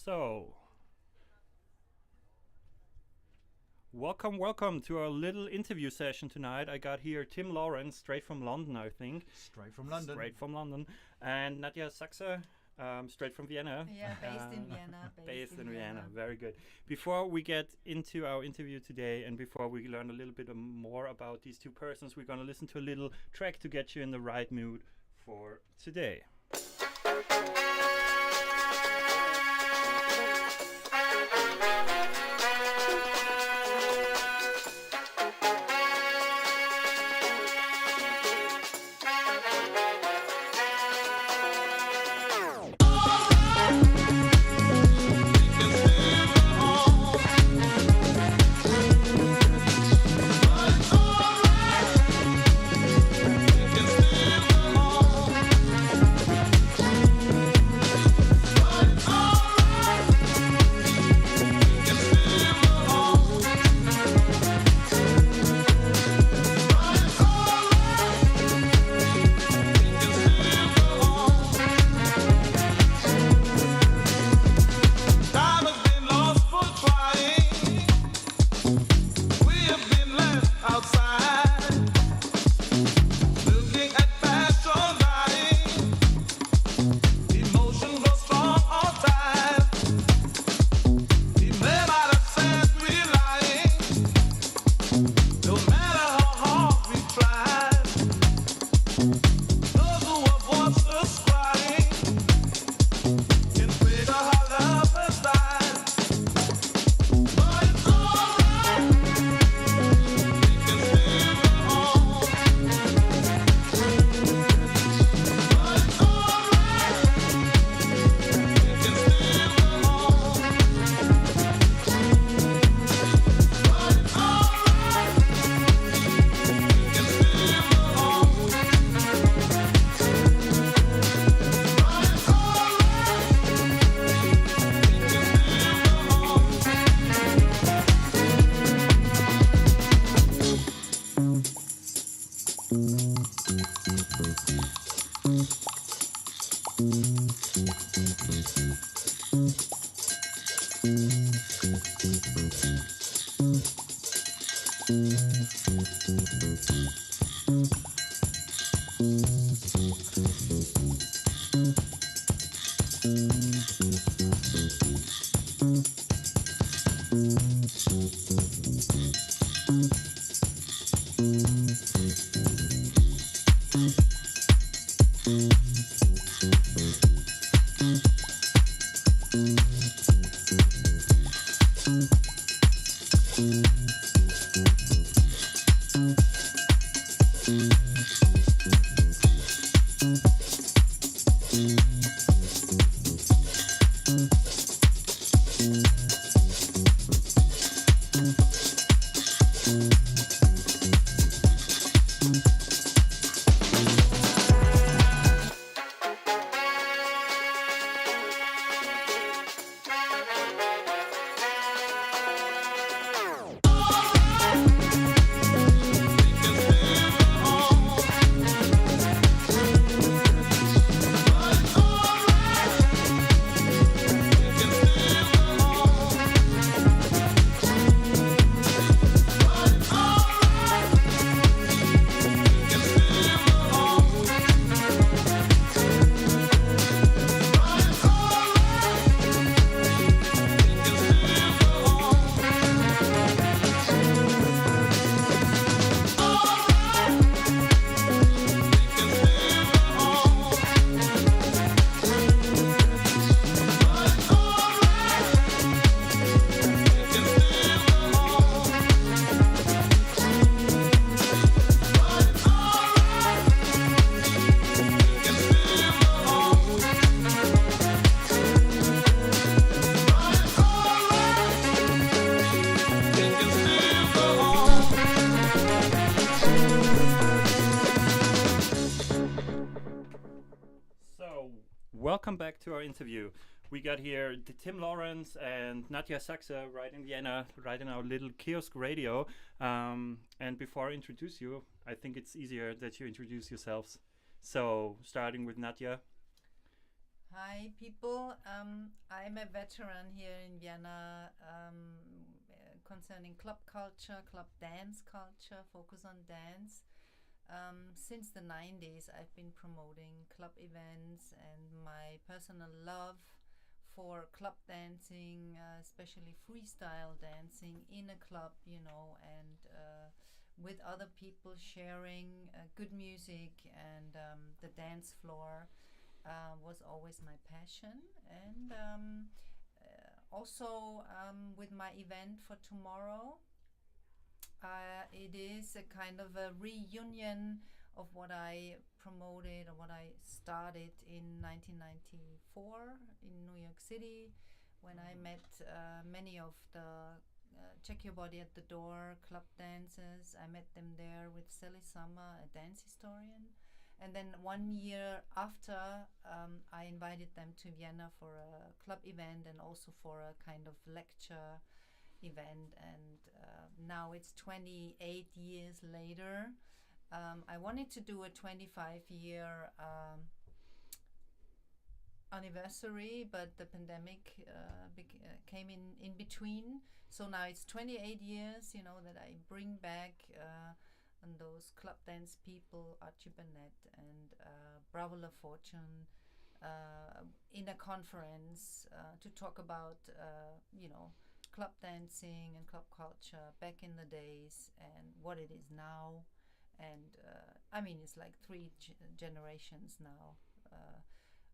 So, welcome to our little interview session tonight. I got here Tim Lawrence, straight from London, I think. Straight from London. Straight from London. And Nadja Saxer, straight from Vienna. Yeah, based in Vienna. Based in Vienna. Very good. Before we get into our interview today and before we learn a little bit more about these two persons, we're going to listen to a little track to get you in the right mood for today. Welcome back to our interview. We got here Tim Lawrence and Nadja Saxer right in Vienna, right in our little kiosk radio. And before I introduce you, I think it's easier that you introduce yourselves. So, starting with Nadja. Hi, people. I'm a veteran here in Vienna concerning club culture, club dance culture, focus on dance. Since the 90s, I've been promoting club events, and my personal love for club dancing, especially freestyle dancing in a club, and with other people sharing good music and the dance floor. Was always my passion, and also with my event for tomorrow, it is a kind of a reunion of what I promoted or what I started in 1994 in New York City, when I met many of the Check Your Body at the Door club dancers. I met them there with Sally Summer, a dance historian. And then 1 year after, I invited them to Vienna for a club event and also for a kind of lecture event. And now it's 28 years later. I wanted to do a 25-year anniversary, but the pandemic came in between. So now it's 28 years, that I bring back and those club dance people, Archie Burnett and Bravo La Fortune, in a conference to talk about, club dancing and club culture back in the days and what it is now. And it's like three generations now,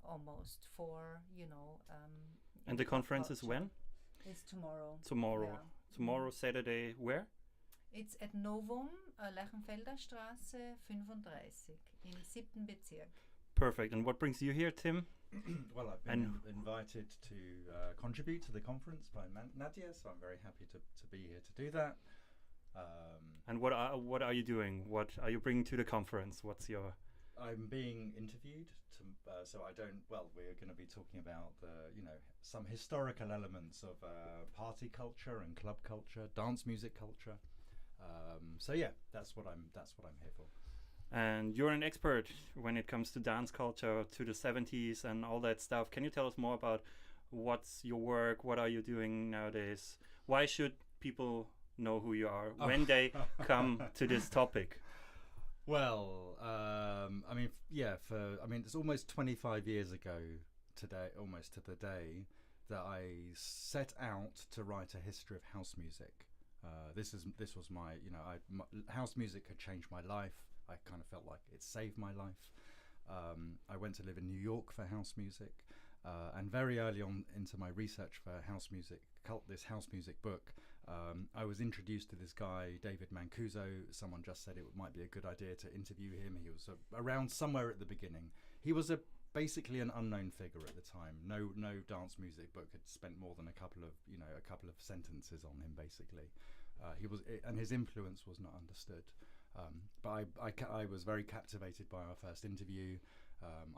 almost four, And the conference is when? It's tomorrow. Tomorrow, Saturday, where? It's at Novum, Lerchenfelder Straße 35 im 7. Bezirk. Perfect. And what brings you here, Tim? Well, I've been invited to contribute to the conference by Nadja, so I'm very happy to be here to do that. And what are you doing? What are you bringing to the conference? What's your... I'm being interviewed, so I don't... Well, we're going to be talking about some historical elements of party culture and club culture, dance music culture. So yeah, that's what I'm here for. And you're an expert when it comes to dance culture, to the 70s and all that stuff. Can you tell us more about what's your work? What are you doing nowadays? Why should people know who you are when they come to this topic? Well, it's almost 25 years ago today, almost to the day, that I set out to write a history of house music. This was my, house music had changed my life. I kind of felt like it saved my life. I went to live in New York for house music, and very early on into my research for house music, this house music book, I was introduced to this guy, David Mancuso. Someone just said it might be a good idea to interview him. He was around somewhere at the beginning. He was basically an unknown figure at the time. No dance music book had spent more than a couple of sentences on him, basically. And his influence was not understood. But I was very captivated by our first interview.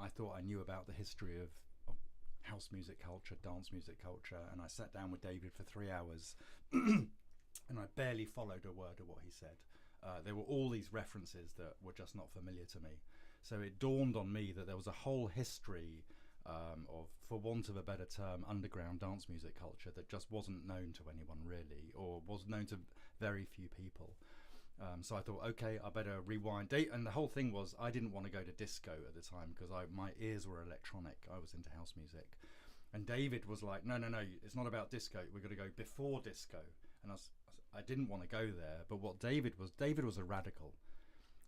I thought I knew about the history of house music culture, dance music culture, and I sat down with David for 3 hours and I barely followed a word of what he said. There were all these references that were just not familiar to me. So it dawned on me that there was a whole history of, for want of a better term, underground dance music culture that just wasn't known to anyone really, or was known to very few people. So I thought, okay, I better rewind. And the whole thing was, I didn't want to go to disco at the time because my ears were electronic. I was into house music. And David was like, no, it's not about disco. We're going to go before disco. And I didn't want to go there. But what David was a radical.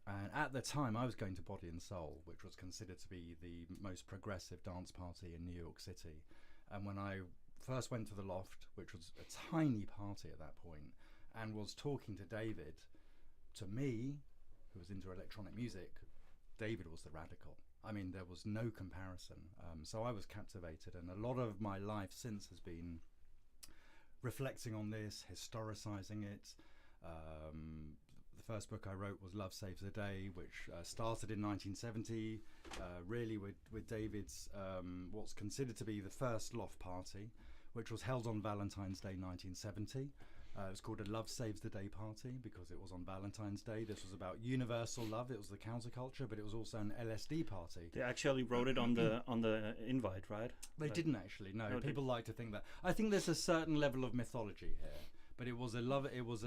And at the time, I was going to Body and Soul, which was considered to be the most progressive dance party in New York City. And when I first went to the Loft, which was a tiny party at that point, and was talking to David, to me, who was into electronic music, David was the radical. I mean, there was no comparison. So I was captivated, and a lot of my life since has been reflecting on this, historicizing it. The first book I wrote was Love Saves the Day, which started in 1970, really with David's what's considered to be the first loft party, which was held on Valentine's Day 1970. It was called a Love Saves the Day party because it was on Valentine's Day. This was about universal love. It was the counterculture, but it was also an LSD party. They actually wrote it on the invite, right? They didn't actually. No, No, people like to think that. I think there's a certain level of mythology here. But it was a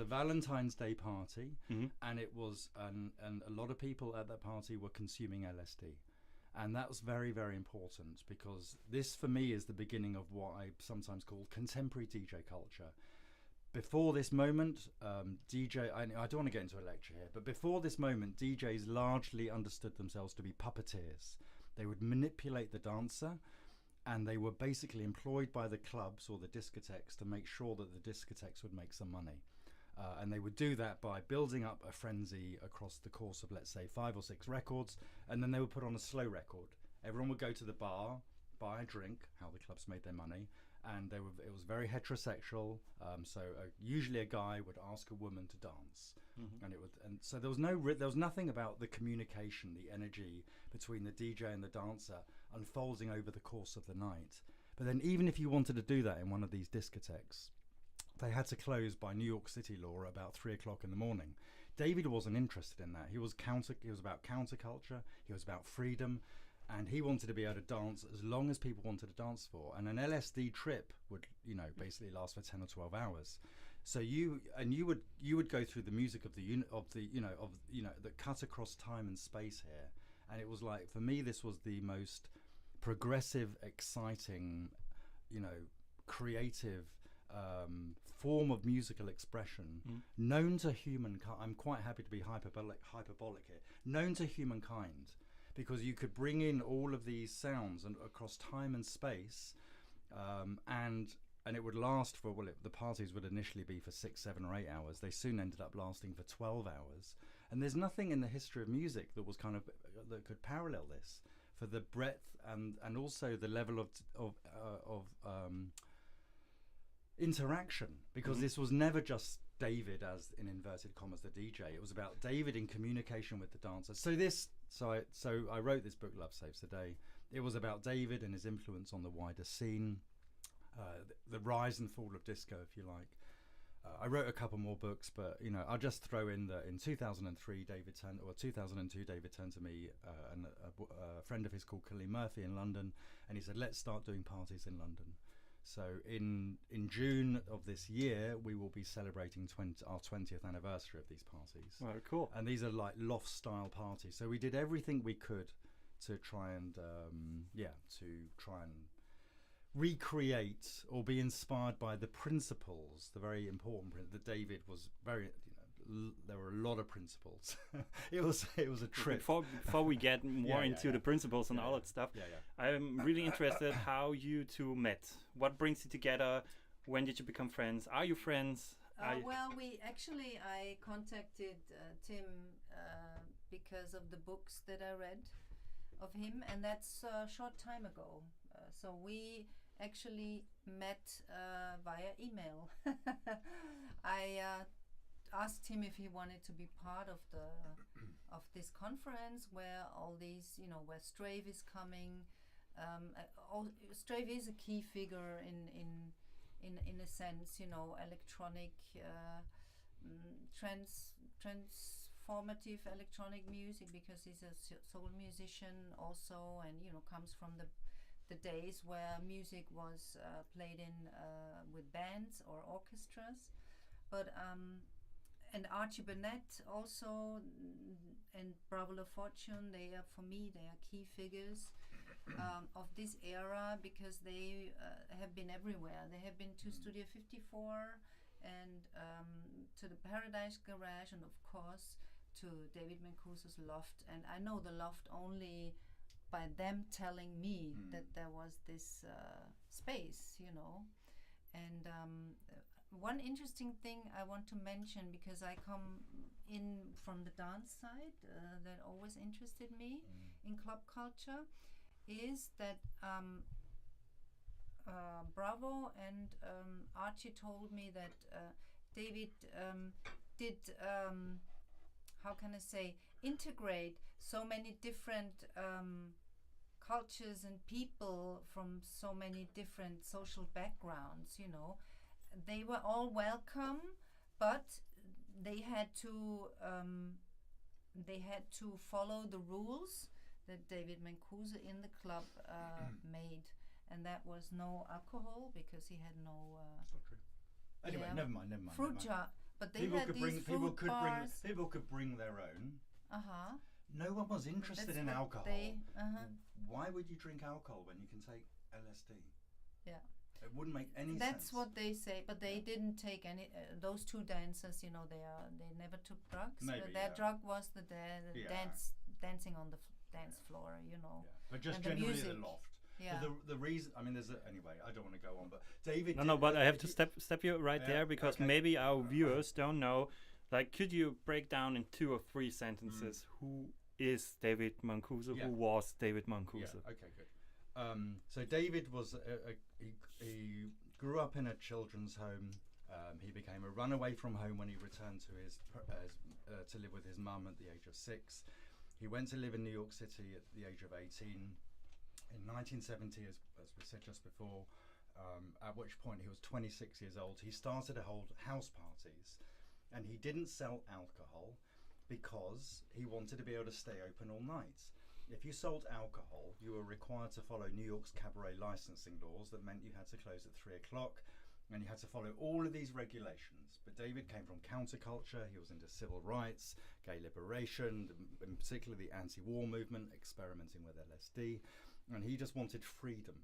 Valentine's Day party, and it was and a lot of people at that party were consuming LSD. And that was very, very important because this, for me, is the beginning of what I sometimes call contemporary DJ culture. Before this moment, I don't want to get into a lecture here, but before this moment, DJs largely understood themselves to be puppeteers. They would manipulate the dancer, and they were basically employed by the clubs or the discotheques to make sure that the discotheques would make some money. And they would do that by building up a frenzy across the course of, let's say, 5 or 6 records, and then they would put on a slow record. Everyone would go to the bar, buy a drink, how the clubs made their money, and it was very heterosexual. So usually a guy would ask a woman to dance, and so there was nothing about the communication, the energy between the DJ and the dancer unfolding over the course of the night. But then, even if you wanted to do that in one of these discotheques, they had to close by New York City law at about 3 o'clock in the morning. David wasn't interested in that. He was about counterculture. He was about freedom, and he wanted to be able to dance as long as people wanted to dance for. And an LSD trip would, basically last for 10 or 12 hours. So you would go through the music that cut across time and space here. And it was like, for me, this was the most progressive, exciting, creative form of musical expression known to humankind. I'm quite happy to be hyperbolic here. Known to humankind, because you could bring in all of these sounds and across time and space, and it would last for the parties would initially be for 6, 7, or 8 hours. They soon ended up lasting for 12 hours. And there's nothing in the history of music that was that could parallel this for the breadth and also the level of interaction, because this was never just David as, in inverted commas, the DJ. It was about David in communication with the dancer. So I wrote this book, Love Saves the Day. It was about David and his influence on the wider scene, the rise and fall of disco, if you like. I wrote a couple more books, but I'll just throw in that in 2002 David turned to me and a friend of his called Colleen Murphy in London, and he said, let's start doing parties in London. So in June of this year, we will be celebrating our 20th anniversary of these parties. Oh, cool. And these are like Loft-style parties. So we did everything we could to try and recreate or be inspired by the principles, the very important that David was very, there were a lot of principles. it was a trip. Before we get more into the principles and all that stuff, I'm really interested how you two met. What brings you together? When did you become friends? Are you friends? Well, I contacted Tim because of the books that I read of him, and that's a short time ago. So we actually met via email. I asked him if he wanted to be part of this conference where all these, where Strave is coming. Strave is a key figure in a sense, electronic transformative electronic music, because he's a soul musician also, and comes from the days where music was played in with bands or orchestras. But and Archie Burnett also, and Bravo La Fortune, they are key figures of this era, because they have been everywhere. They have been to Studio 54 and to the Paradise Garage, and of course to David Mancuso's Loft. And I know the Loft only by them telling me that there was this space, And one interesting thing I want to mention, because I come in from the dance side, that always interested me in club culture, is that Bravo and Archie told me that David did, how can I say, integrate so many different cultures and people from so many different social backgrounds, they were all welcome, but they had to follow the rules that David Mancuso in the club made, and that was no alcohol because he had no. That's not true. Anyway, yeah, never mind. Fruit never mind. jar, but they People had could these bring. fruit bars. People could bring their own. No one was interested That's in what alcohol. Why would you drink alcohol when you can take LSD? Yeah. It wouldn't make any sense. That's what they say, but they didn't take any. Those two dancers, you know, they never took drugs. Maybe, their drug was the dancing on the dance floor, you know. Yeah. But just and the generally music. the loft. Yeah. The reason, I mean, anyway, I don't want to go on, but David. No, but I have to step you right there because maybe our viewers don't know. Like, could you break down in 2 or 3 sentences who is David Mancuso? Yeah. Who was David Mancuso? Yeah. Okay, good. So David was he grew up in a children's home. He became a runaway from home when he returned to to live with his mum at the age of 6. He went to live in New York City at the age of 18. In 1970, as we said just before, at which point he was 26 years old, he started to hold house parties, and he didn't sell alcohol because he wanted to be able to stay open all night. If you sold alcohol, you were required to follow New York's cabaret licensing laws that meant you had to close at 3 o'clock, and you had to follow all of these regulations. But David came from counterculture. He was into civil rights, gay liberation, in particular the anti-war movement, experimenting with LSD, and he just wanted freedom.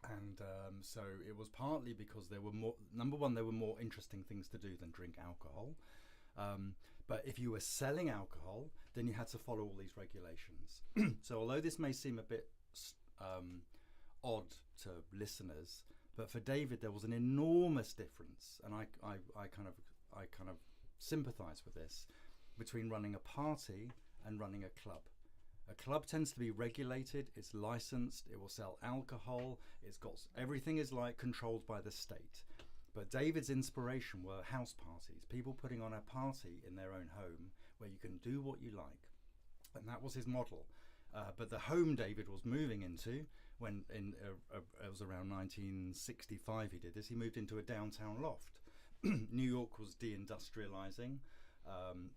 And so it was partly because there were more interesting things to do than drink alcohol. But if you were selling alcohol, then you had to follow all these regulations. So although this may seem a bit odd to listeners, but for David there was an enormous difference, and I kind of sympathise with this, between running a party and running a club. A club tends to be regulated, it's licensed, it will sell alcohol, everything is like controlled by the state. But David's inspiration were house parties, people putting on a party in their own home where you can do what you like. And that was his model. But the home David was moving into, when it was around 1965 he did this, he moved into a downtown loft. New York was deindustrializing.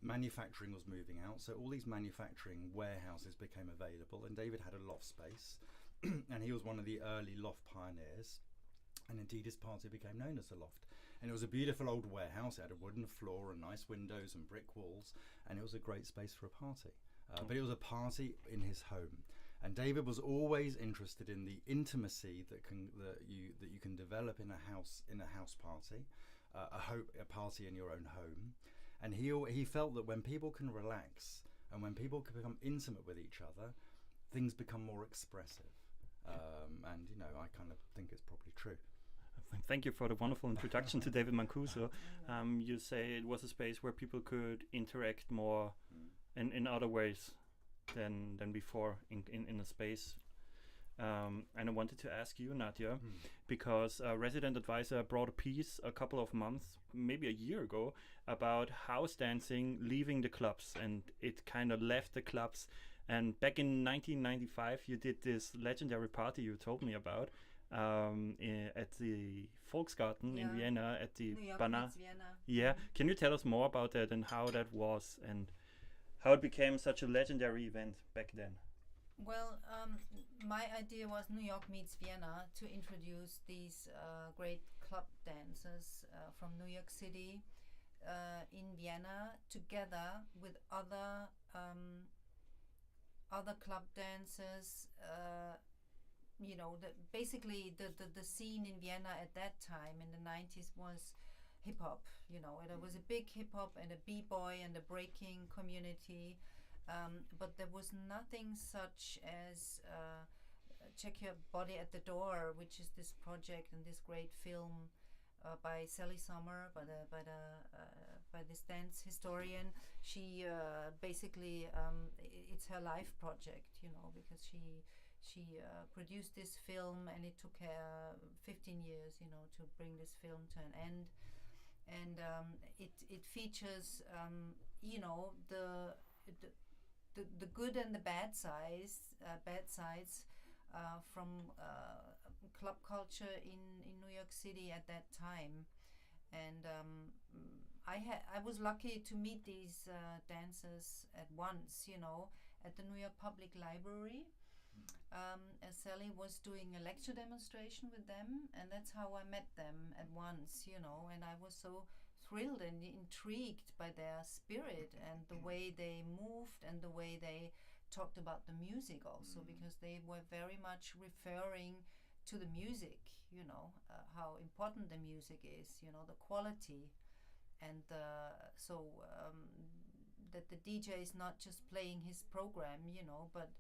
Manufacturing was moving out, so all these manufacturing warehouses became available, and David had a loft space, and he was one of the early loft pioneers, and indeed his party became known as the Loft. And it was a beautiful old warehouse. It had a wooden floor and nice windows and brick walls, and it was a great space for a party. But it was a party in his home, and David was always interested in the intimacy that you can develop in a house party, a party in your own home. And he felt that when people can relax and when people can become intimate with each other, things become more expressive. And I kind of think it's probably true. Thank you for the wonderful introduction to David Mancuso. You say it was a space where people could interact more in other ways than before in a space. And I wanted to ask you, Nadja, because a resident advisor brought a piece a couple of months, maybe a year ago, about house dancing leaving the clubs, and it kind of left the clubs. And back in 1995, you did this legendary party you told me about at the Volksgarten in Vienna, at the Vienna. Yeah, can you tell us more about that and how that was and how it became such a legendary event back then? Well, my idea was New York meets Vienna, to introduce these great club dancers from New York City in Vienna, together with other club dancers. Basically the scene in Vienna at that time in the 90s was hip hop. There was a big hip hop and a b-boy and a breaking community. But there was nothing such as Check Your Body at the Door, which is this project and this great film by Sally Sommer, by this dance historian. She basically it's her life project, because she produced this film, and it took her 15 years, to bring this film to an end. And it features the good and the bad sides from club culture in New York City at that time. And I was lucky to meet these dancers at once, you know, at the New York Public Library. As Sally was doing a lecture demonstration with them, and that's how I met them at once, you know, and I was so thrilled and intrigued by their spirit and the way they moved and the way they talked about the music also, because they were very much referring to the music, you know, how important the music is, you know, the quality, and that the DJ is not just playing his program, you know, but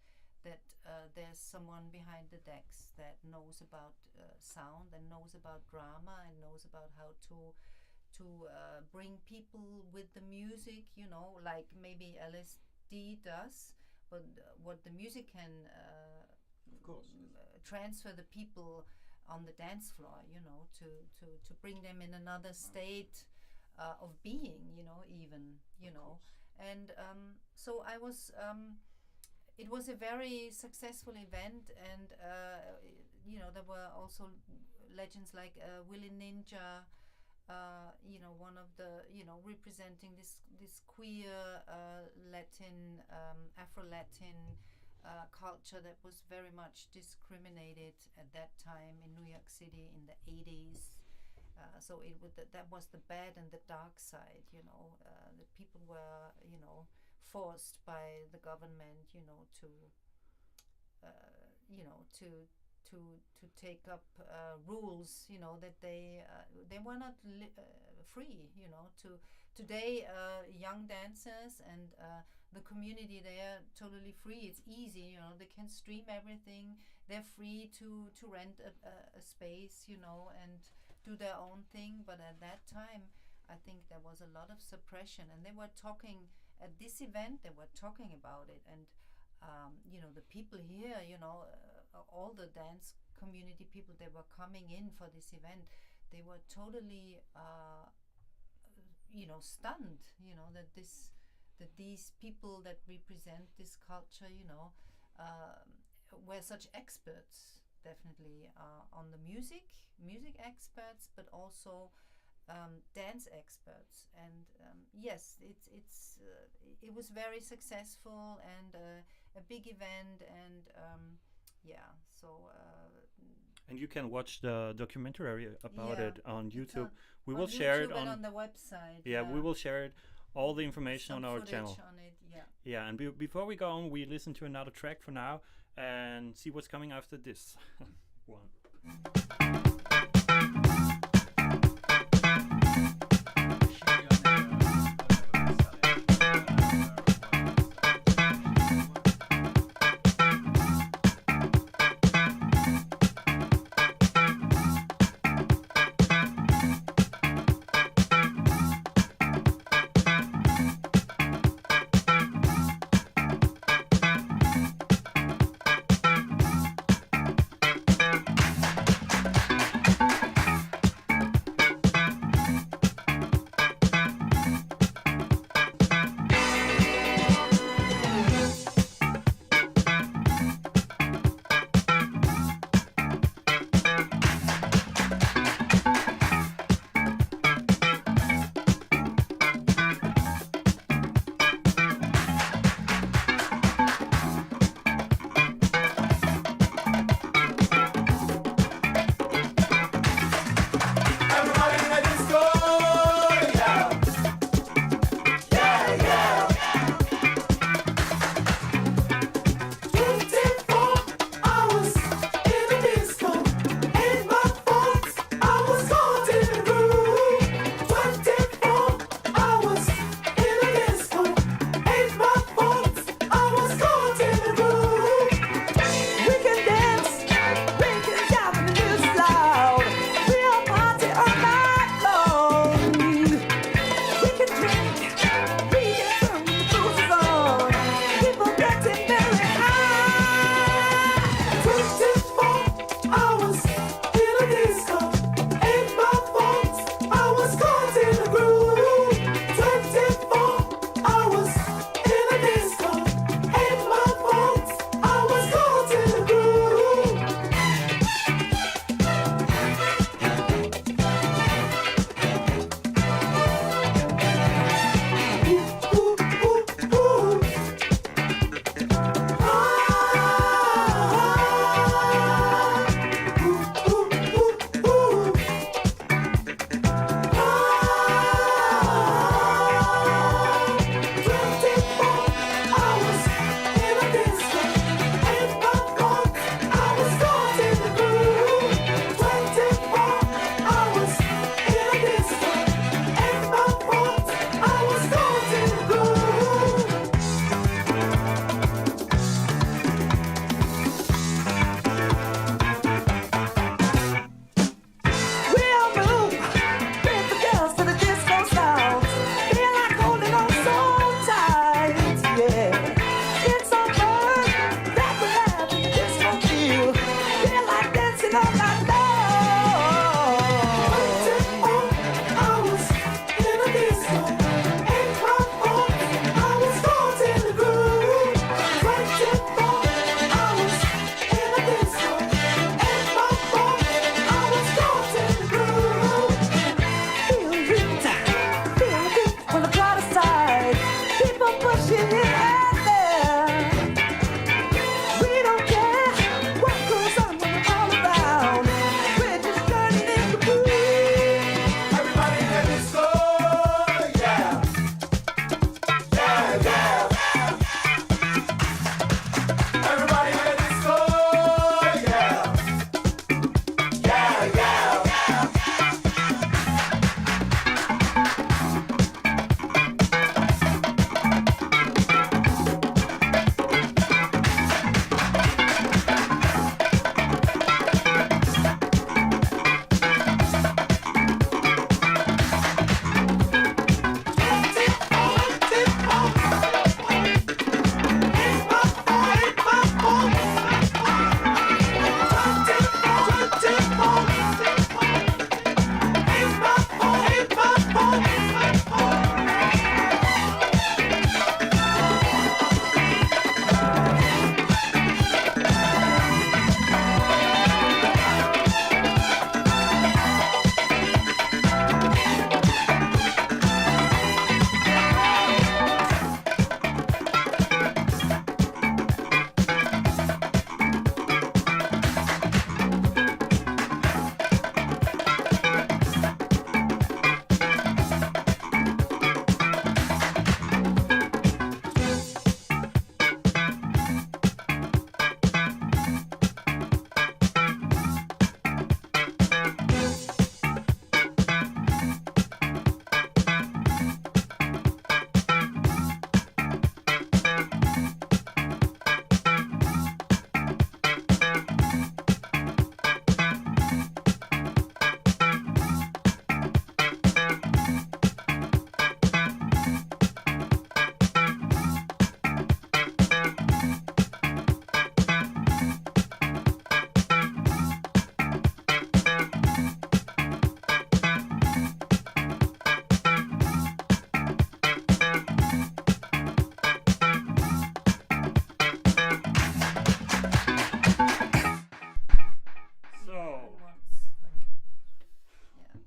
that there's someone behind the decks that knows about sound and knows about drama and knows about how to bring people with the music, you know, like maybe LSD does, but what the music can of course, transfer the people on the dance floor, you know, to bring them in another state of being, you know, even, you know. And so I was, it was a very successful event, and you know, there were also legends like Willie Ninja, you know, one of the, you know, representing this queer Latin, Afro-Latin culture that was very much discriminated at that time in New York City in the 80s. So it would that was the bad and the dark side, you know. The people were, you know, forced by the government, you know, to take up rules, you know, that they were not free, you know. Today, young dancers and the community, they are totally free. It's easy, you know. They can stream everything. They're free to rent a space, you know, and do their own thing. But at that time, I think there was a lot of suppression, and they were talking at this event. They were talking about it, and you know, the people here, you know, all the dance community people, they were coming in for this event. They were totally, you know, stunned, you know, that these people that represent this culture, you know, were such experts, definitely on the music experts, but also dance experts. And yes, it was very successful and a big event, and yeah, so and you can watch the documentary about it on YouTube. We will YouTube share it and on the website. Yeah, we will share it, all the information Some on our footage channel. on it, yeah. Yeah, and before we go on, we listen to another track for now and see what's coming after this one.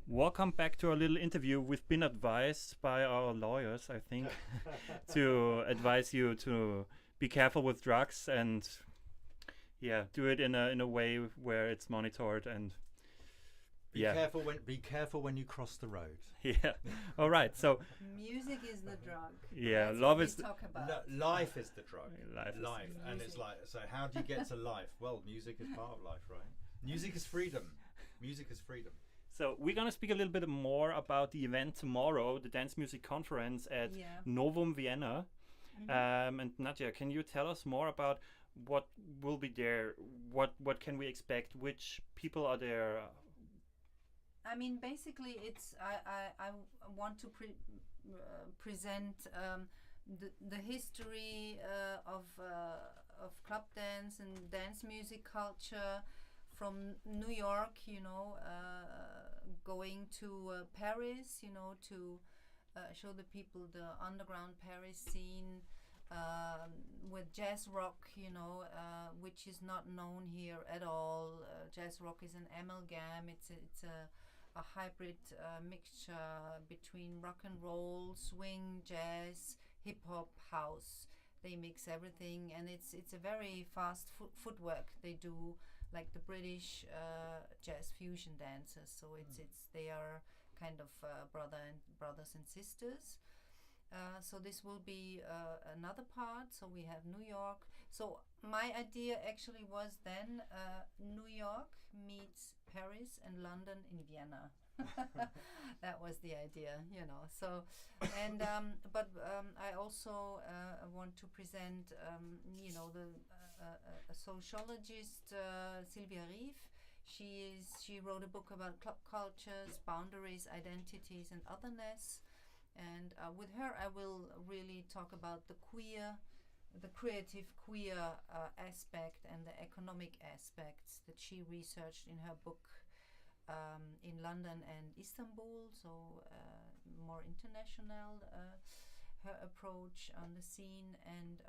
Welcome back to our little interview. We've been advised by our lawyers, I think, to advise you to be careful with drugs and do it in a way where it's monitored and be careful when you cross the road. Yeah. All right. So music is the drug. Yeah, That's love what is we talk about. Life is the drug. Life. And it's like, so how do you get to life? Well, music is part of life, right? Music is freedom. Music is freedom. So we're going to speak a little bit more about the event tomorrow, the Dance Music Conference at Novum Vienna. And Nadja, can you tell us more about what will be there? What can we expect? Which people are there? I mean, basically, it's I want to present the history of club dance and dance music culture from New York, going to Paris, to show the people the underground Paris scene with jazz rock, which is not known here at all. Jazz rock is an amalgam. It's a hybrid mixture between rock and roll, swing, jazz, hip hop, house. They mix everything, and it's a very fast footwork they do, like the British jazz fusion dancers. So they are kind of brothers and sisters. So this will be another part. So we have New York. So my idea actually was then New York meets Paris and London in Vienna. That was the idea, So, and but I also want to present, a sociologist, Sylvia Rief. She wrote a book about club cultures, boundaries, identities, and otherness. And with her, I will really talk about the creative queer aspect and the economic aspects that she researched in her book in London and Istanbul, so more international, her approach on the scene. And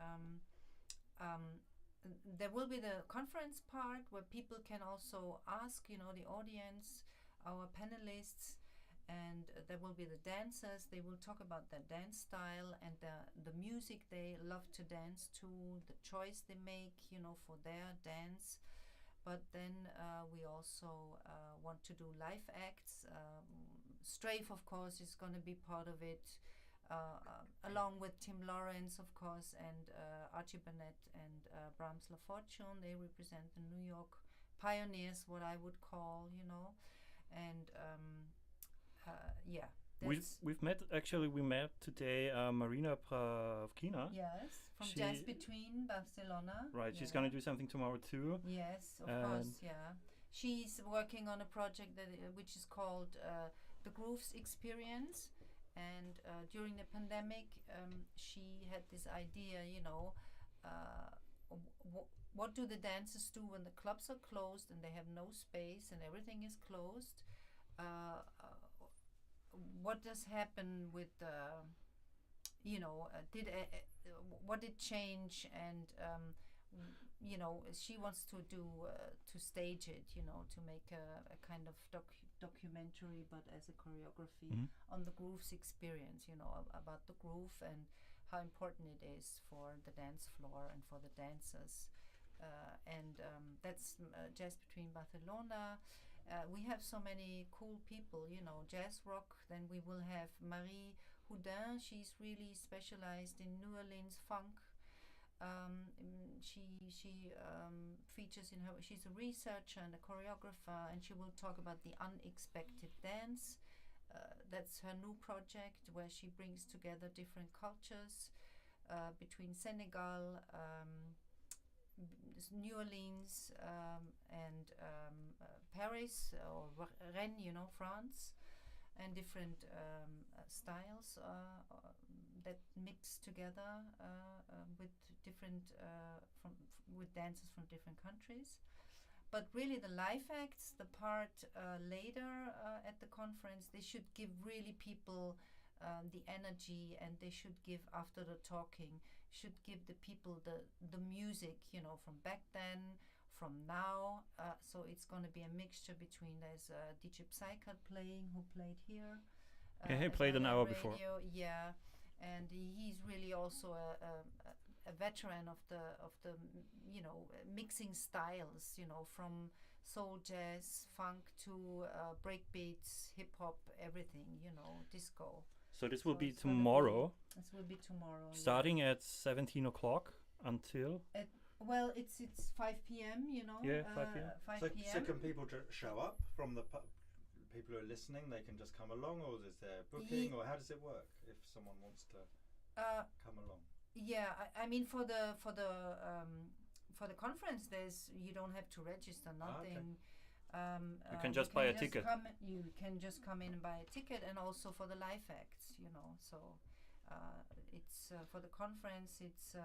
there will be the conference part where people can also ask, the audience, our panelists, and there will be the dancers. They will talk about their dance style and the music they love to dance to, the choice they make, for their dance. But then we also want to do live acts. Strafe, of course, is going to be part of it, along with Tim Lawrence, of course, and Archie Burnett and Brahms La Fortune. They represent the New York pioneers, what I would call, and we met today Marina Pravkina. Yes, from Jazz Between Barcelona. Right, she's going to do something tomorrow too. Yes, of course, yeah. She's working on a project which is called the Grooves Experience. And during the pandemic, she had this idea, what do the dancers do when the clubs are closed and they have no space and everything is closed? What does happen with, what did change? And, she wants to stage it, to make a kind of documentary, but as a choreography on the Grooves Experience, about the groove and how important it is for the dance floor and for the dancers. And that's Jazz Between Barcelona. We have so many cool people, jazz rock. Then we will have Marie Houdin. She's really specialized in New Orleans funk. She features in her. She's a researcher and a choreographer, and she will talk about the unexpected dance. That's her new project, where she brings together different cultures between Senegal, New Orleans, and Paris or Rennes, France, and different styles that mix together with different with dancers from different countries. But really, the live acts, the part later at the conference, they should give really people the energy, and they should give, after the talking, should give the people the music, from back then, from now. So it's going to be a mixture between, there's DJ Psycut playing, who played here. Yeah, he as played well an at hour radio. before. Yeah, and he's really also a veteran of the mixing styles, from soul, jazz, funk to breakbeats, hip hop, everything, disco. So this will be it's gonna tomorrow, This will be tomorrow. starting at 17 o'clock until. Well, it's 5 p.m. Yeah, 5 p.m. 5 So p.m. can people show up from the people who are listening? They can just come along, or is there booking, or how does it work if someone wants to come along? Yeah, I mean for the conference, you don't have to register, nothing. You can just buy a ticket. You can just come in and buy a ticket, and also for the live acts, So it's for the conference, it's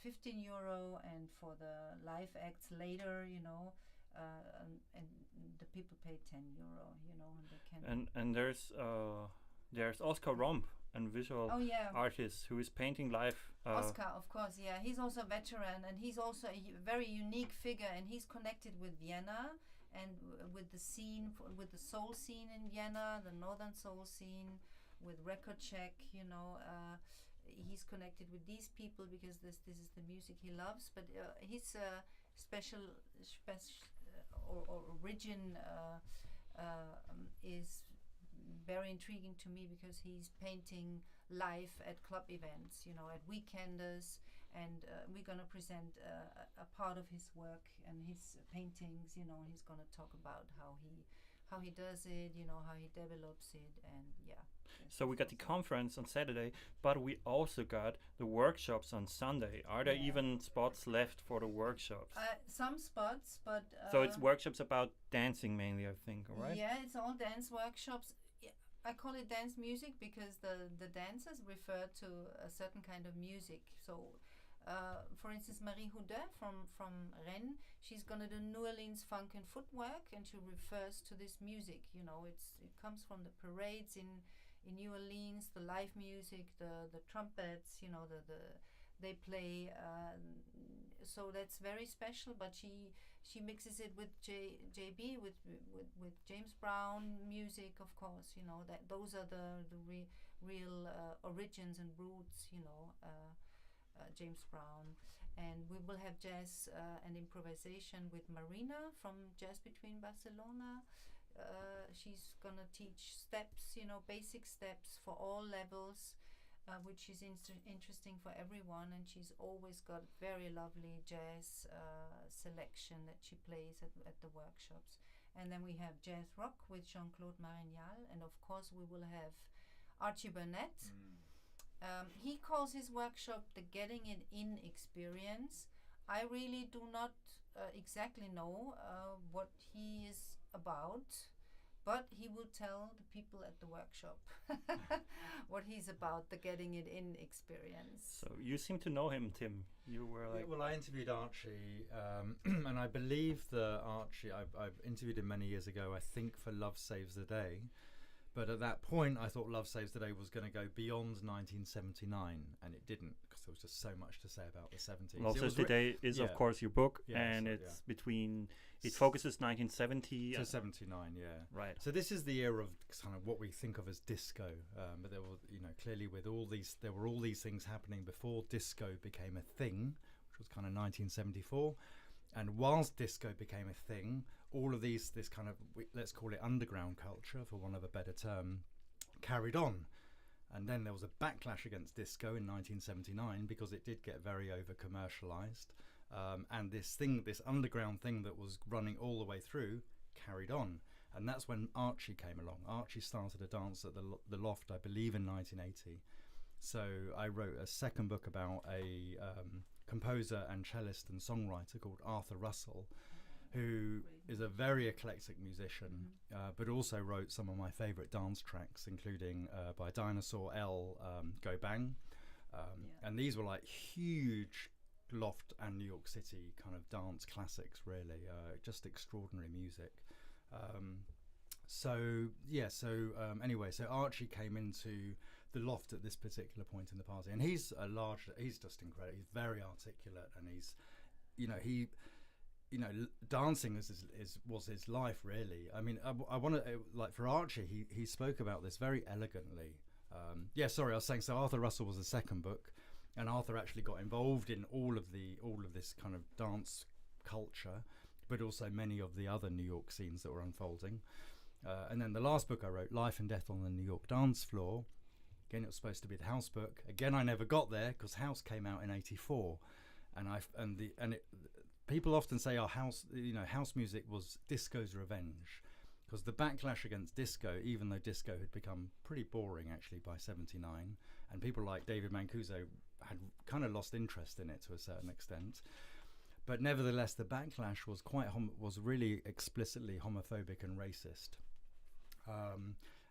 15 euro, and for the live acts later, and the people pay 10 euro, and they can. And there's Oscar Romp, a visual artist who is painting live. Oscar, of course, yeah. He's also a veteran, and he's also a very unique figure, and he's connected with Vienna and with the scene, with the soul scene in Vienna, the northern soul scene, with Record Check, he's connected with these people because this is the music he loves. But his special origin is very intriguing to me, because he's painting live at club events, at weekenders, and we're going to present a part of his work and his paintings, and he's going to talk about how he does it, how he develops it, and yeah. So we got the conference on Saturday, but we also got the workshops on Sunday. Are there even spots left for the workshops? Some spots, but so it's workshops about dancing mainly, I think, right? Yeah, it's all dance workshops. I call it dance music because the dancers refer to a certain kind of music. So, for instance, Marie Houdin from Rennes, she's gonna do New Orleans funk and footwork, and she refers to this music. It comes from the parades in New Orleans, the live music, the trumpets. They play. So that's very special. But she mixes it with JB, with James Brown music, of course. That those are the real origins and roots. James Brown, and we will have jazz and improvisation with Marina from Jazz Between Barcelona. She's gonna teach steps, basic steps for all levels, which is interesting for everyone. And she's always got very lovely jazz selection that she plays at the workshops. And then we have jazz rock with Jean-Claude Marignal, and of course we will have Archie Burnett. He calls his workshop the Getting It In experience. I really do not exactly know what he is about, but he will tell the people at the workshop what he's about, the Getting It In experience. So you seem to know him, Tim. You were like... Well, I interviewed Archie, and I believe that Archie, I've interviewed him many years ago, I think for Love Saves the Day. But at that point, I thought Love Saves the Day was going to go beyond 1979, and it didn't, because there was just so much to say about the 70s. Love Saves the Day is, of course, your book, and it's between... It focuses 1970 to 79, yeah. Right. So this is the era of kind of what we think of as disco, but there were, clearly there were all these things happening before disco became a thing, which was kind of 1974. And whilst disco became a thing, all of this kind of, let's call it underground culture, for want of a better term, carried on. And then there was a backlash against disco in 1979 because it did get very over-commercialized. And this underground thing that was running all the way through carried on. And that's when Archie came along. Archie started a dance at the Loft, I believe, in 1980. So I wrote a second book about a composer and cellist and songwriter called Arthur Russell, who is a very eclectic musician, but also wrote some of my favorite dance tracks, including by Dinosaur L, Go Bang. And these were like huge Loft and New York City kind of dance classics, really. Just extraordinary music. Anyway, so Archie came into the Loft at this particular point in the party, and he's just incredible. He's very articulate, and he, dancing was his life, really. I mean, I want to, like, for Archie, he spoke about this very elegantly. I was saying, so Arthur Russell was the second book, and Arthur actually got involved in all of this kind of dance culture, but also many of the other New York scenes that were unfolding. And then the last book I wrote, Life and Death on the New York Dance Floor. Again, it was supposed to be the House book. Again, I never got there because House came out in '84, people often say, "Oh, house music was disco's revenge," because the backlash against disco, even though disco had become pretty boring actually by '79, and people like David Mancuso had kind of lost interest in it to a certain extent. But nevertheless, the backlash was was really explicitly homophobic and racist.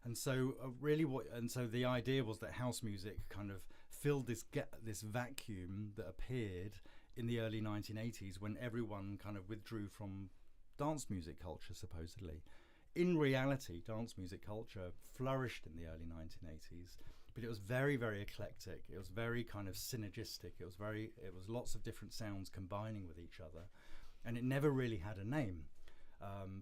And so the idea was that house music kind of filled this vacuum that appeared in the early 1980s when everyone kind of withdrew from dance music culture, supposedly. In reality, dance music culture flourished in the early 1980s, but it was very, very eclectic. It was very kind of synergistic. It was lots of different sounds combining with each other, and it never really had a name.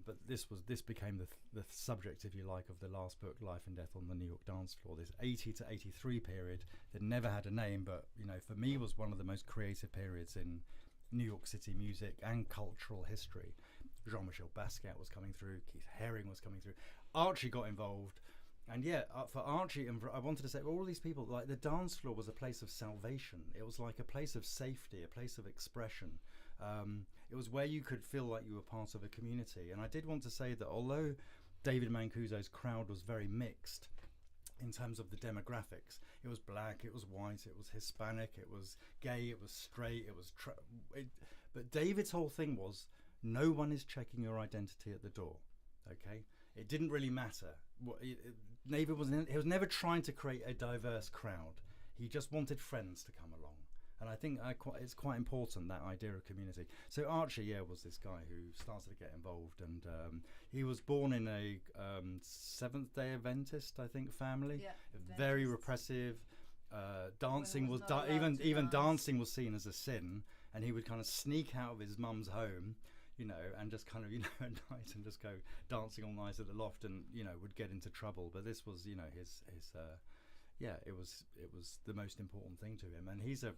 But this became the subject, if you like, of the last book, Life and Death on the New York Dance Floor. This 80 to 83 period that never had a name, but for me was one of the most creative periods in New York City music and cultural history. Jean-Michel Basquiat was coming through, Keith Haring was coming through, Archie got involved, and for Archie I wanted to say, all these people, like, the dance floor was a place of salvation. It was like a place of safety, a place of expression. It was where you could feel like you were part of a community. And I did want to say that although David Mancuso's crowd was very mixed in terms of the demographics, it was black, it was white, it was Hispanic, it was gay, it was straight, it was but David's whole thing was, no one is checking your identity at the door. Okay, it didn't really matter. David he was never trying to create a diverse crowd. He just wanted friends to come along. And I think it's quite important, that idea of community. So Archie, was this guy who started to get involved, and he was born in a Seventh-day Adventist, I think, family. Yeah, very repressive. Dancing was even dancing was seen as a sin, and he would kind of sneak out of his mum's home, and just kind of at night and just go dancing all night at the Loft, and would get into trouble. But this was his. It was the most important thing to him, and he's an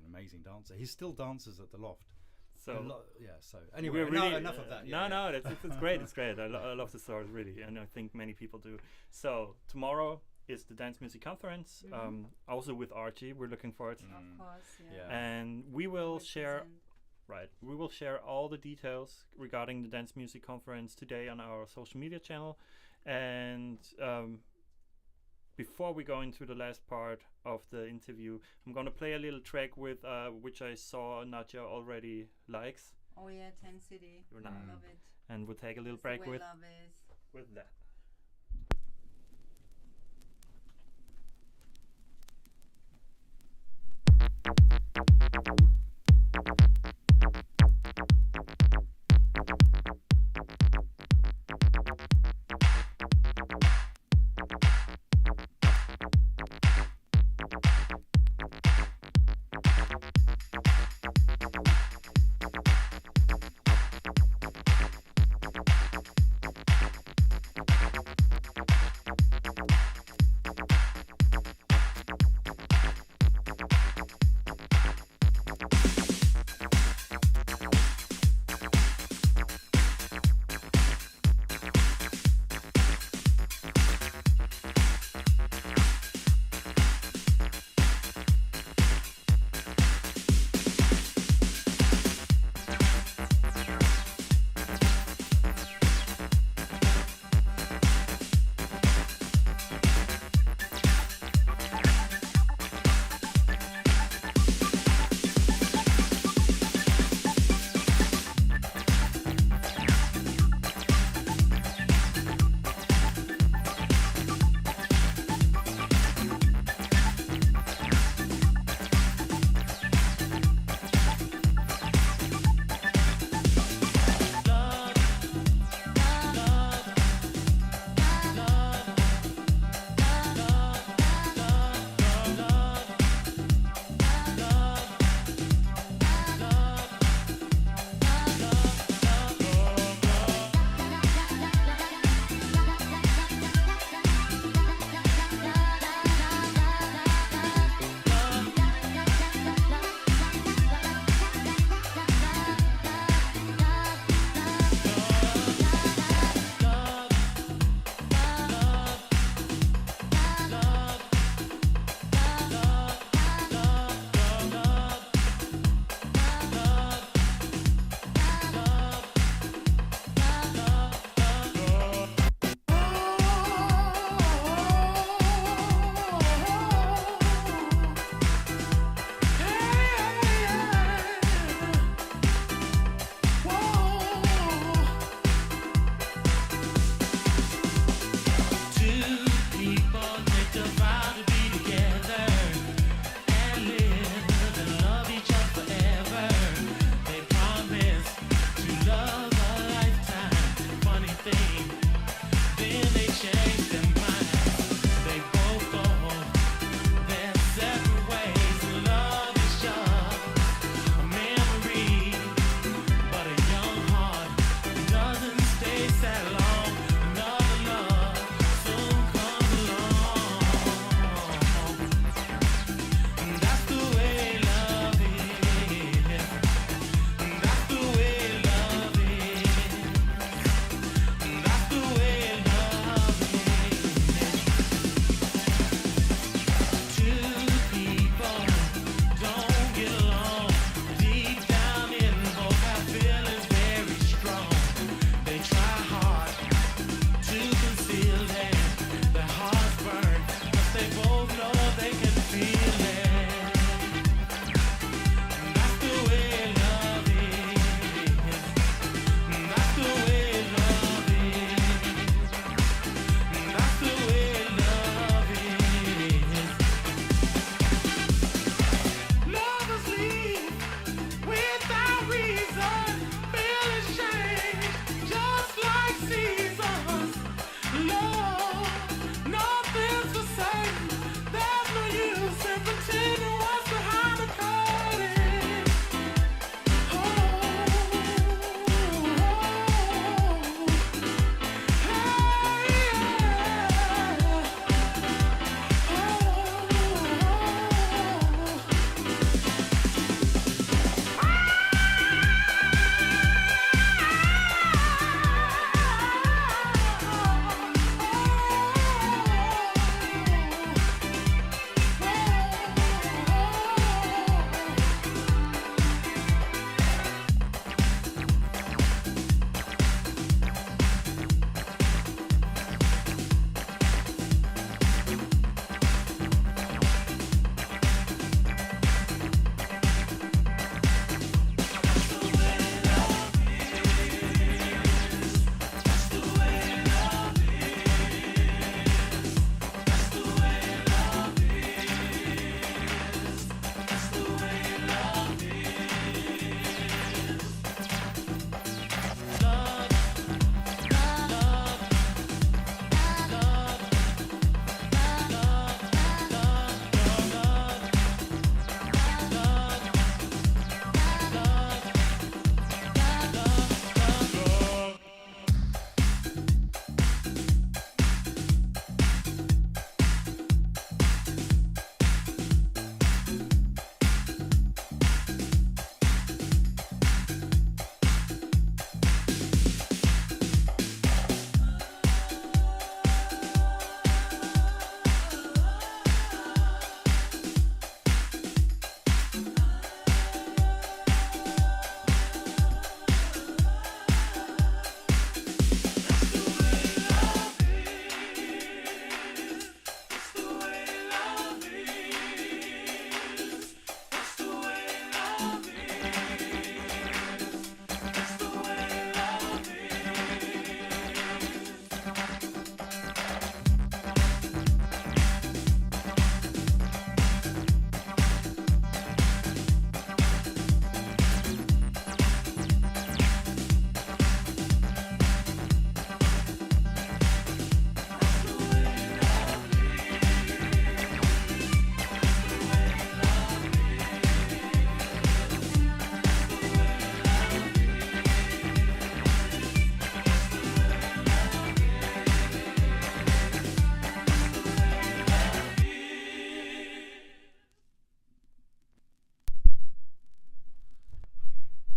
amazing dancer. He still dances at the Loft. So anyway, enough of that. No, it's great. It's great. I love the stories, really, and I think many people do. So tomorrow is the Dance Music Conference, also with Archie. We're looking forward to Of course, yeah. And we will share. Right, we will share all the details regarding the Dance Music Conference today on our social media channel, and before we go into the last part of the interview, I'm going to play a little track with which I saw Nadja already likes. Oh yeah, 10 City. I love it. And we'll take a little break with that.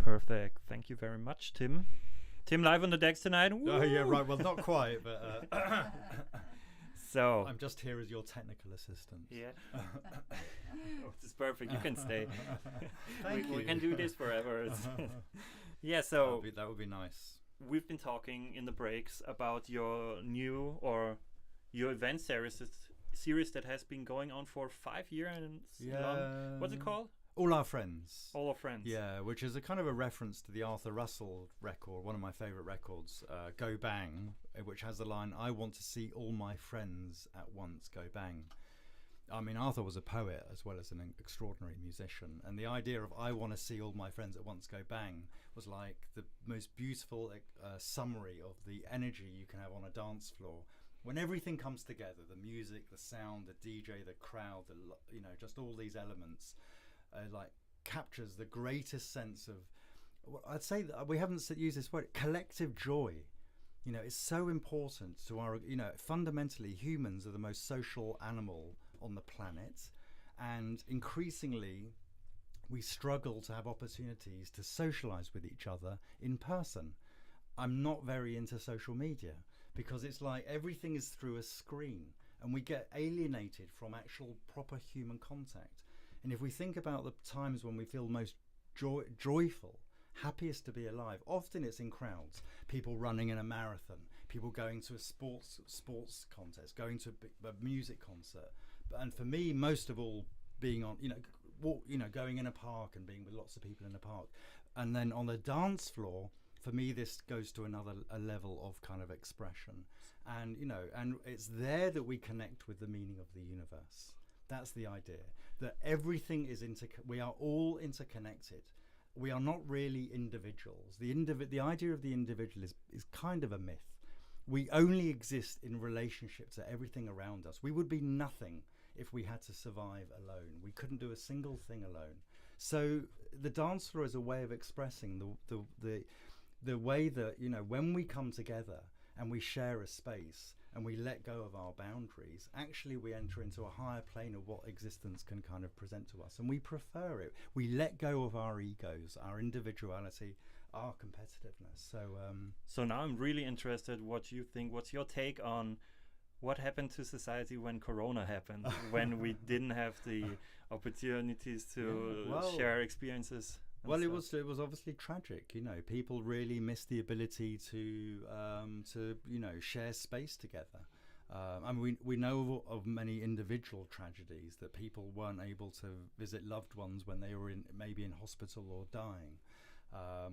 Perfect. Thank you very much, Tim. Tim live on the decks tonight. Oh yeah, right. Well, not quite, but so I'm just here as your technical assistant. Yeah. Oh, this is perfect. You can stay. Thank we you. can do this forever. Yeah. So that would be nice. we've been talking in the breaks about your new or your event series that has been going on for 5 years and long. What's it called? All Our Friends. All Our Friends. Yeah, which is a kind of a reference to the Arthur Russell record, one of my favourite records, Go Bang, which has the line, "I want to see all my friends at once go bang." I mean, Arthur was a poet as well as an extraordinary musician, and the idea of "I want to see all my friends at once go bang" was like the most beautiful summary of the energy you can have on a dance floor when everything comes together, the music, the sound, the DJ, the crowd, just all these elements, like captures the greatest sense of, I'd say that we haven't used this word, collective joy. It's so important to our, fundamentally humans are the most social animal on the planet, and increasingly we struggle to have opportunities to socialize with each other in person. I'm not very into social media because it's like everything is through a screen and we get alienated from actual proper human contact. And if we think about the times when we feel most joyful, happiest to be alive, often it's in crowds, people running in a marathon, people going to a sports contest, going to a music concert. And for me, most of all, being on, going in a park and being with lots of people in a park. And then on the dance floor, for me, this goes to a level of kind of expression. And, and it's there that we connect with the meaning of the universe. That's the idea, that everything is we are all interconnected. We are not really individuals. The idea of the individual is kind of a myth. We only exist in relationship to everything around us. We would be nothing if we had to survive alone. We couldn't do a single thing alone. So the dance floor is a way of expressing the way that, when we come together and we share a space and we let go of our boundaries, actually we enter into a higher plane of what existence can kind of present to us. And we prefer it. We let go of our egos, our individuality, our competitiveness. So now I'm really interested what you think. What's your take on what happened to society when Corona happened, when we didn't have the opportunities to share experiences? Well, it was obviously tragic. People really missed the ability to share space together. We know of many individual tragedies that people weren't able to visit loved ones when they were maybe in hospital or dying.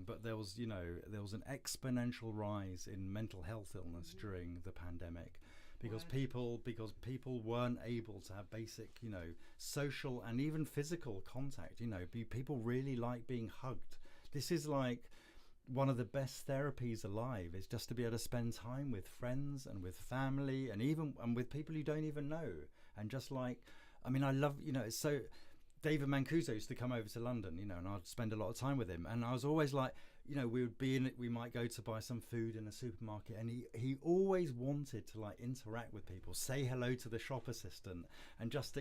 But there was an exponential rise in mental health illness during the pandemic. Because people weren't able to have basic, social and even physical contact. People really like being hugged. This is like one of the best therapies alive, is just to be able to spend time with friends and with family and with people you don't even know. And just like, I love, it's so. David Mancuso used to come over to London, and I'd spend a lot of time with him. And I was always like, we might go to buy some food in a supermarket, and he always wanted to like interact with people, say hello to the shop assistant, and just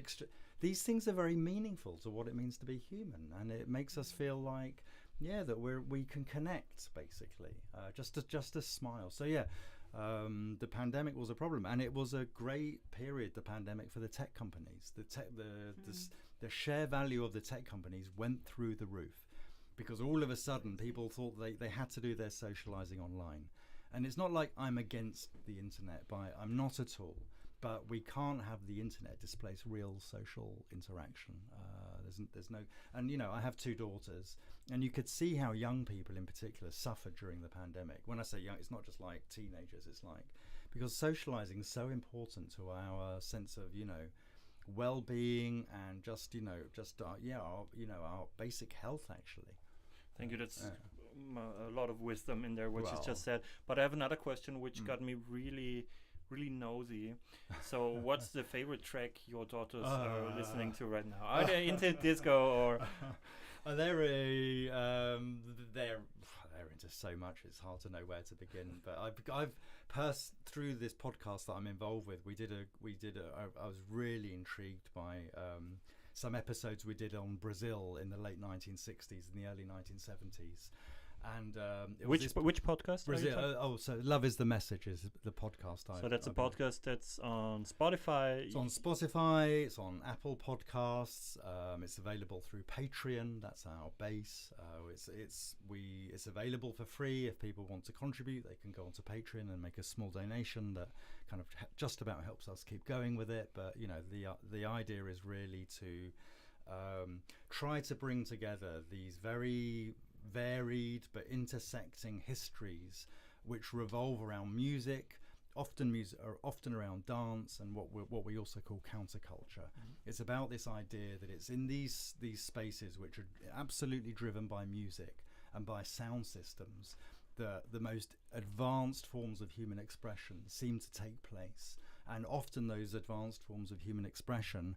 these things are very meaningful to what it means to be human, and it makes us feel like, that we can connect basically, just a smile. So the pandemic was a problem, and it was a great period, the pandemic, for the tech companies. The share value of the tech companies went through the roof, because all of a sudden people thought they had to do their socializing online. And it's not like I'm against the internet, I'm not at all, but we can't have the internet displace real social interaction. There's no, and I have 2 daughters, and you could see how young people in particular suffered during the pandemic. When I say young, it's not just like teenagers, it's like, because socializing is so important to our sense of, well-being and just our basic health, actually. Thank you. That's a lot of wisdom in there, which is just said. But I have another question which got me really, really nosy. So what's the favorite track your daughters are listening to right now? Are they into disco or? They're into so much, it's hard to know where to begin. But I've through this podcast that I'm involved with, I was really intrigued by some episodes we did on Brazil in the late 1960s and the early 1970s. And which podcast? Brazil. So Love is the Message is the podcast. So that's a podcast that's on Spotify. It's on Spotify. It's on Apple Podcasts. It's available through Patreon. That's our base. It's available for free. If people want to contribute, they can go onto Patreon and make a small donation that kind of just about helps us keep going with it. But the idea is really to try to bring together these very varied but intersecting histories which revolve around music, often around dance, and what we also call counterculture. It's about this idea that it's in these spaces which are absolutely driven by music and by sound systems, the most advanced forms of human expression seem to take place, and often those advanced forms of human expression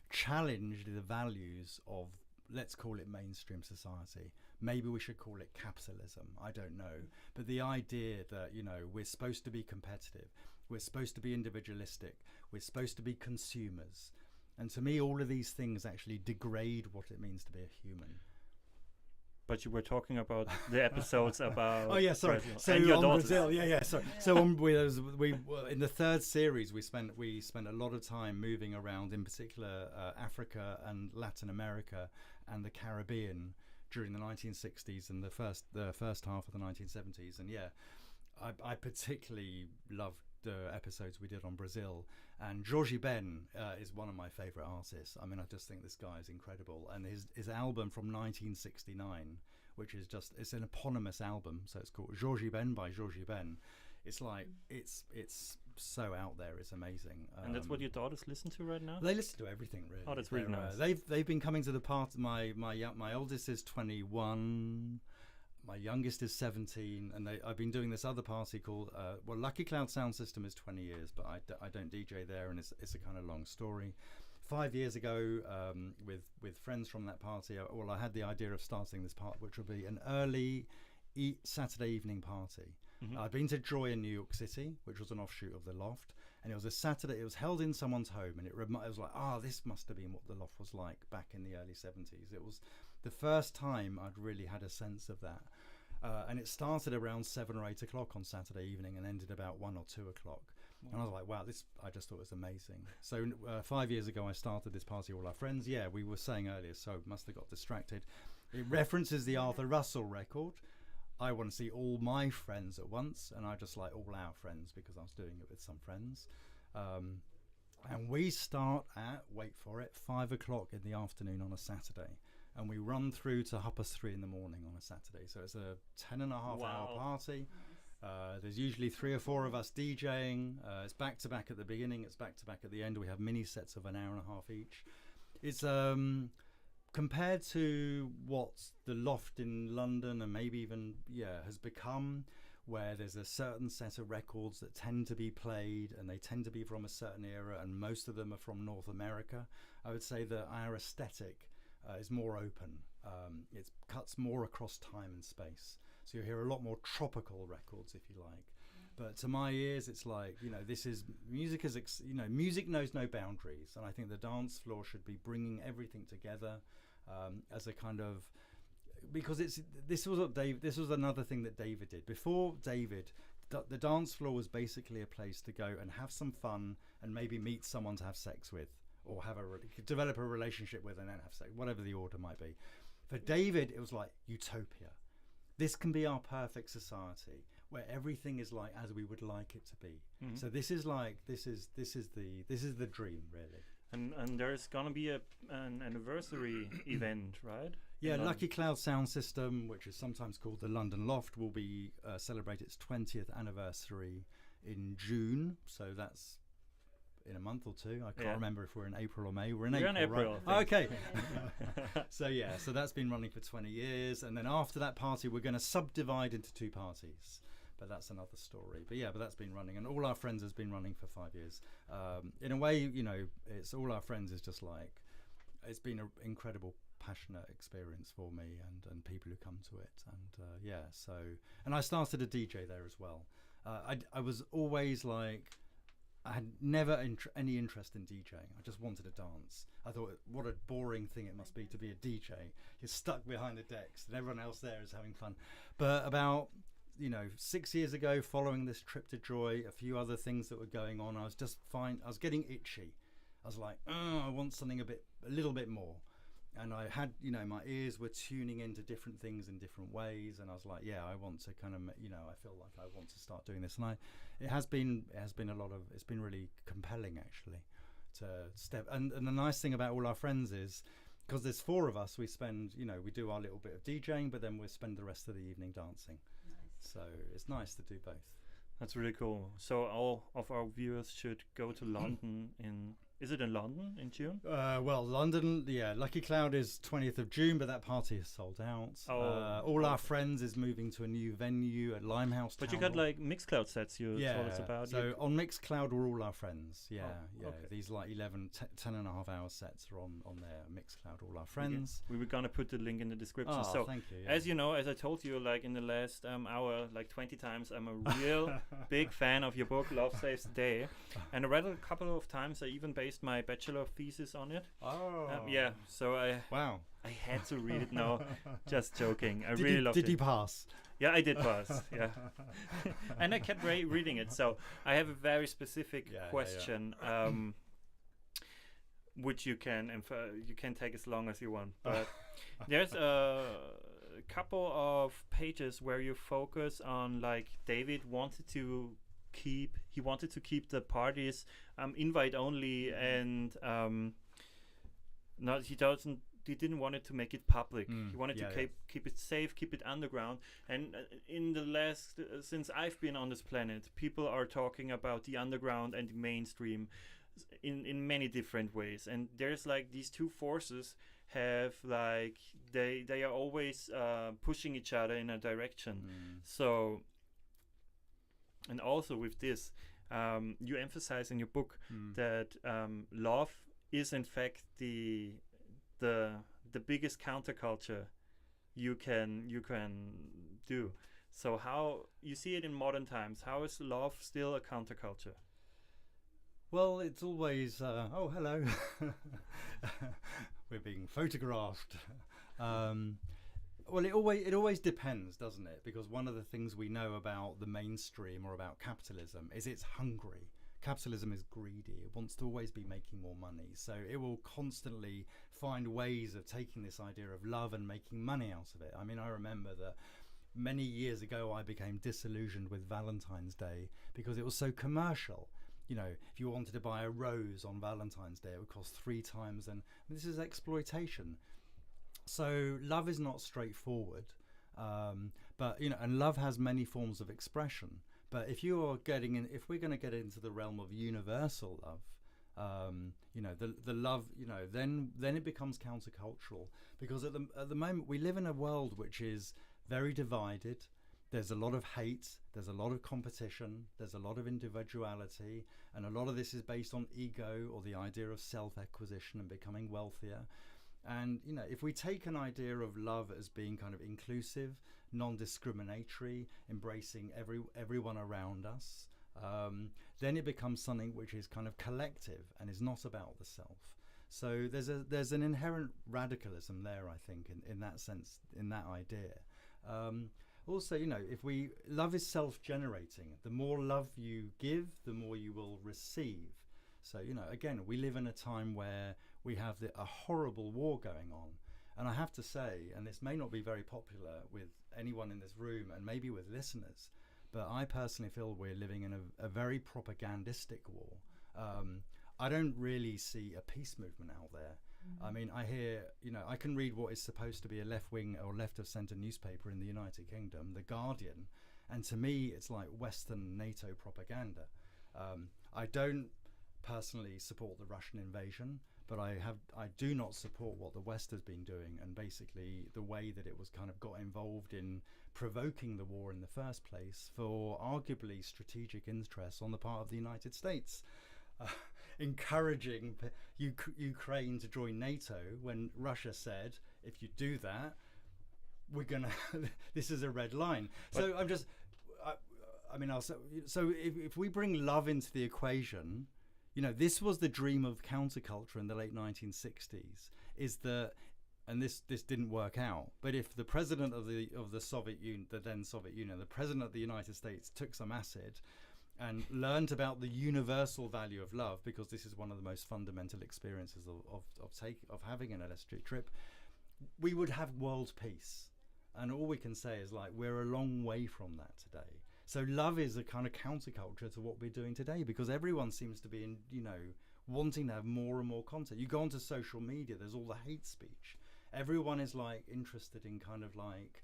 challenge the values of, let's call it mainstream society. Maybe we should call it capitalism, I don't know. But the idea that, you know, we're supposed to be competitive, we're supposed to be individualistic, we're supposed to be consumers. And to me, all of these things actually degrade what it means to be a human. But you were talking about the episodes about. Oh yeah, sorry. Brazil. So and your on daughters. Brazil, yeah. Sorry. So on, we in the third series we spent a lot of time moving around, in particular Africa and Latin America and the Caribbean during the 1960s and the first half of the 1970s. And yeah, I particularly loved the episodes we did on Brazil. And Jorge Ben is one of my favorite artists. I mean, I just think this guy is incredible. And his album from 1969, which is it's an eponymous album, so it's called Jorge Ben by Jorge Ben. It's like it's so out there. It's amazing. And that's what your daughters listen to right now? They listen to everything, really. Oh, that's really nice. They've been coming to the part. My oldest is 21. My youngest is 17, and I've been doing this other party called Lucky Cloud Sound System is 20 years, but I don't DJ there, and it's a kind of long story. 5 years ago, with friends from that party, I had the idea of starting this part, which will be an early Saturday evening party. Mm-hmm. I'd been to Joy in New York City, which was an offshoot of the Loft, and it was a Saturday. It was held in someone's home, and it was like, this must have been what the Loft was like back in the early 70s. It was the first time I'd really had a sense of that. And it started around 7 or 8 o'clock on Saturday evening and ended about 1 or 2 o'clock. Wow. And I was like, wow, I just thought it was amazing. So 5 years ago, I started this party, All Our Friends. Yeah, we were saying earlier, so must have got distracted. It references the Arthur Russell record. I want to see all my friends at once, and I just like all our friends because I was doing it with some friends. And we start at, wait for it, 5 o'clock in the afternoon on a Saturday. And we run through to 3:30 in the morning on a Saturday. So it's a 10.5-hour party. There's usually 3 or 4 of us DJing. It's back-to-back at the beginning. It's back-to-back at the end. We have mini sets of an hour and a half each. It's compared to what the Loft in London and maybe even, has become, where there's a certain set of records that tend to be played, and they tend to be from a certain era, and most of them are from North America. I would say that our aesthetic is more open. It cuts more across time and space. So you hear a lot more tropical records, if you like. But to my ears, it's like, this is music music knows no boundaries. And I think the dance floor should be bringing everything together as a kind of, because this was another thing that David did. Before David, the dance floor was basically a place to go and have some fun and maybe meet someone to have sex with, or develop a relationship with and then have sex, whatever the order might be. For David, it was like utopia. This can be our perfect society where everything is like as we would like it to be. Mm-hmm. So this is the dream, really. And there's gonna be an anniversary event, right? Yeah, Lucky Cloud Sound System, which is sometimes called the London Loft, will be celebrate its 20th anniversary in June. So that's in a month or two. I can't remember if we're in April or May. We're in April, right? Oh, okay. So that's been running for 20 years. And then after that party, we're going to subdivide into 2 parties. But that's another story. But that's been running. And All Our Friends has been running for 5 years. In a way, it's All Our Friends is just like, it's been an incredible, passionate experience for me and people who come to it. And and I started a DJ there as well. I was always like, I had never any interest in DJing. I just wanted to dance. I thought, what a boring thing it must be to be a DJ. You're stuck behind the decks and everyone else there is having fun. But about 6 years ago, following this trip to Joy, a few other things that were going on, I was just fine. I was getting itchy. I was like, I want something a little bit more. And I had, my ears were tuning into different things in different ways. And I was like, I want to kind of, I feel like I want to start doing this. And it has been it's been really compelling actually to step. And the nice thing about All Our Friends is, because there's 4 of us, we spend, we do our little bit of DJing, but then we spend the rest of the evening dancing. Nice. So it's nice to do both. That's really cool. So all of our viewers should go to London in Is it in London in June? Well, London, yeah. Lucky Cloud is 20th of June, but that party is sold out. All Our Friends is moving to a new venue at Limehouse. But you got like Mixcloud sets you told us about. So on Mixcloud are All Our Friends. Yeah, okay. These like 10 and a half hour sets are on there. Mixcloud, All Our Friends. We were gonna put the link in the description. Oh, so thank you. Yeah. as you know, as I told you, like in the last hour, like 20 times, I'm a real big fan of your book, Love Saves the Day, and I read it a couple of times. I even based my bachelor thesis on it. Yeah, so I had to read it. No, just joking. I really loved it. Did you pass? Yeah, I did pass. Yeah, and I kept reading it. So I have a very specific question, which you can take as long as you want. But there's a couple of pages where you focus on like David wanted to keep the parties invite only, and he didn't want it to make it public. He wanted to keep it safe, keep it underground. And in the last since I've been on this planet, people are talking about the underground and the mainstream in many different ways, and there's like these two forces have like they are always pushing each other in a direction. So, and also with this, you emphasize in your book that love is in fact the biggest counterculture you can do. So how you see it in modern times? How is love still a counterculture? Well, it's always oh, hello. We're being photographed. Well, it always depends, doesn't it? Because one of the things we know about the mainstream or about capitalism is it's hungry. Capitalism is greedy. It wants to always be making more money. So it will constantly find ways of taking this idea of love and making money out of it. I mean, I remember that many years ago I became disillusioned with Valentine's Day because it was so commercial. You know, if you wanted to buy a rose on Valentine's Day, it would cost 3 times. And this is exploitation. So love is not straightforward. But, you know, and love has many forms of expression. But if we're going to get into the realm of universal love, you know, the love, you know, then it becomes countercultural, because at the moment we live in a world which is very divided. There's a lot of hate, there's a lot of competition, there's a lot of individuality, and a lot of this is based on ego or the idea of self-acquisition and becoming wealthier. And, you know, if we take an idea of love as being kind of inclusive, non-discriminatory, embracing everyone around us, then it becomes something which is kind of collective and is not about the self. So there's an inherent radicalism there, I think, in that sense, in that idea. Also, you know, love is self-generating. The more love you give, the more you will receive. So, you know, again, we live in a time where we have a horrible war going on. And I have to say, and this may not be very popular with anyone in this room and maybe with listeners, but I personally feel we're living in a very propagandistic war. I don't really see a peace movement out there. I mean, I hear, you know, I can read what is supposed to be a left-wing or left-of-centre newspaper in the United Kingdom, The Guardian, and to me it's like Western NATO propaganda. I don't personally support the Russian invasion, but I do not support what the West has been doing, and basically the way that it was kind of got involved in provoking the war in the first place for arguably strategic interests on the part of the United States. Encouraging Ukraine to join NATO when Russia said, if you do that, we're gonna this is a red line. So I'm just I mean, so if we bring love into the equation, you know, this was the dream of counterculture in the late 1960s, is that, and this didn't work out, but if the president of the Soviet Union, the then Soviet Union, the president of the United States took some acid and learned about the universal value of love, because this is one of the most fundamental experiences of having an LSD trip, we would have world peace. And all we can say is, like, we're a long way from that today. So love is a kind of counterculture to what we're doing today, because everyone seems to be wanting to have more and more content. You go onto social media, there's all the hate speech. Everyone is like interested in kind of like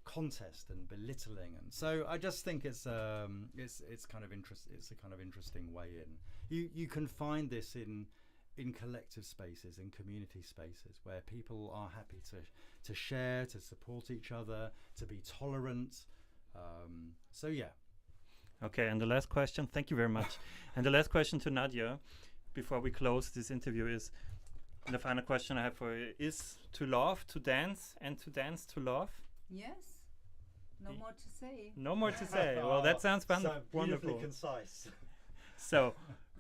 contest and belittling, and so I just think it's kind of it's a kind of interesting way in. You can find this in in collective spaces, in community spaces, where people are happy to share, to support each other, to be tolerant. So yeah. Okay, and the last question, thank you very much. And the last question to Nadja, before we close this interview, is the final question I have for you is to love, to dance, and to dance to love? Yes. No more to say. No more to say. Well, that sounds fun. So Wonderful. beautifully concise. So,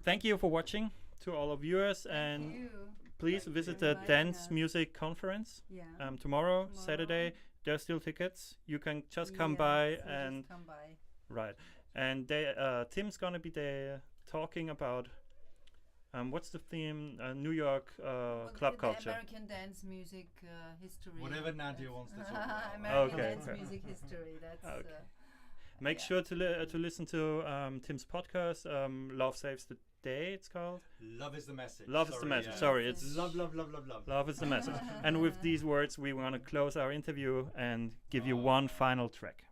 thank you for watching to all of viewers, and Thank you. please Thank visit you. the Inviting Dance us. Music Conference Yeah. tomorrow, Tomorrow. Saturday. There are still tickets. You can just come Yes, by you and just come by. right. And Tim's gonna be there talking about what's the theme? New York Well, club the culture. American dance music history. Whatever Nadja That's- wants to talk about. American Okay. dance music history. That's. Okay. Make yeah. sure to listen to Tim's podcast. Love Saves the Day. It's called. Love is the message. Love is the message. yeah. Sorry, it's Love, love, love, love, love. Love is the message. And with these words, we want to close our interview and give you one final track.